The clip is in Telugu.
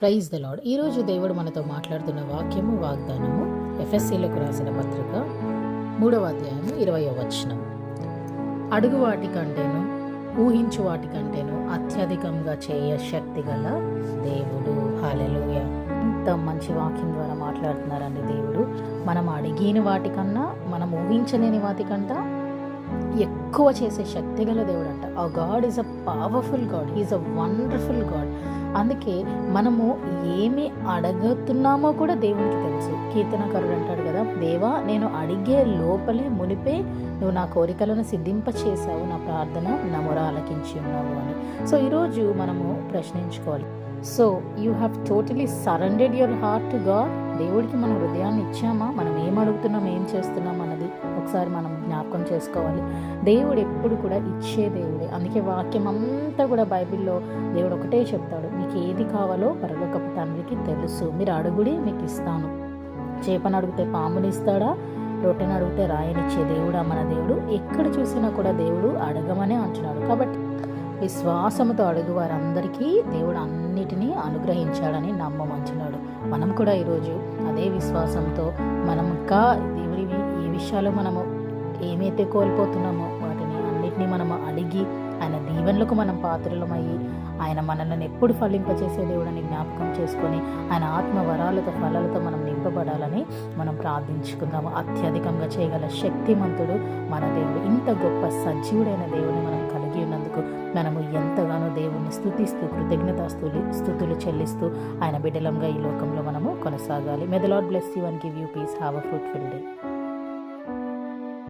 Praise the lord. ఈరోజు దేవుడు మనతో మాట్లాడుతున్న వాక్యము వాగ్దానము ఎఫెసీలకు రాసిన పత్రిక 3వ అధ్యాయము 20వ వచనం. అడుగు వాటి కంటేను ఊహించు వాటి కంటేను అత్యధికంగా చేయ శక్తి గల దేవుడు. హల్లెలూయా. ఇంత మంచి వాక్యం ద్వారా మాట్లాడుతున్నారండి దేవుడు. మనం అడిగిన వాటికన్నా, మనం ఊహించలేని వాటికంటా ఎక్కువ చేసే శక్తి గల దేవుడు అంట. ఆ god is a powerful god, he is a wonderful god. అందుకే మనము ఏమి అడుగుతున్నామో కూడా దేవునికి తెలుసు. కీర్తనకారుడు అంటాడు కదా, దేవా నేను అడిగే లోపలే మునిపే నువ్వు నా కోరికలను సిద్ధింప చేశావు, నా ప్రార్థన నా మొర ఆలకించి ఉన్నావు అని. సో ఈరోజు మనము ప్రశ్నించుకోవాలి. So you have totally surrendered your heart to God. దేవుడికి మన హృదయాన్ని ఇచ్చామా? మనం ఏం అడుగుతున్నాం, ఏం చేస్తున్నాం అన్నది ఒకసారి మనం జ్ఞాపకం చేసుకోవాలి. దేవుడు ఎప్పుడు కూడా ఇచ్చే దేవుడే. అందుకే వాక్యం అంతా కూడా బైబిల్లో దేవుడు ఒకటే చెప్తాడు, మీకు ఏది కావాలో పరలోకపు తండ్రికి తెలుసు, మీరు అడుగుడి మీకు ఇస్తాను. చేపను అడిగితే పాముని ఇస్తాడా? రొట్టెను అడిగితే రాయనిచ్చే దేవుడా మన దేవుడు. ఎక్కడ చూసినా కూడా దేవుడు అడగమనే అంటున్నాడు. కాబట్టి విశ్వాసముతో అడుగు వారందరికీ దేవుడు అన్నిటినీ అనుగ్రహించాడని నమ్మమంటున్నాడు. మనం కూడా ఈరోజు అదే విశ్వాసంతో మనం ఇంకా దేవుడి ఈ విషయాలు మనము ఏమైతే కోల్పోతున్నామో వాటిని అన్నిటినీ మనము అడిగి ఆయన దీవెనలకు మనం పాత్రలమయ్యి ఆయన మనల్ని ఎప్పుడు ఫలింపచేసే దేవుడని జ్ఞాపకం చేసుకొని ఆయన ఆత్మ వరాలతో ఫలాలతో మనం నింపబడాలని మనం ప్రార్థించుకుందాము. అత్యధికంగా చేయగల శక్తిమంతుడు మన దేవుడు. ఇంత గొప్ప సజీవుడైన దేవుని మనం కలిగి ఉన్నందుకు మనము ఎంతగానో దేవుణ్ణి స్తుతిస్తూ స్తుతులు చెల్లిస్తూ ఆయన బిడ్డలంగా ఈ లోకంలో మనము కొనసాగాలి. May the lord bless you and give you peace. Have a fruitful day.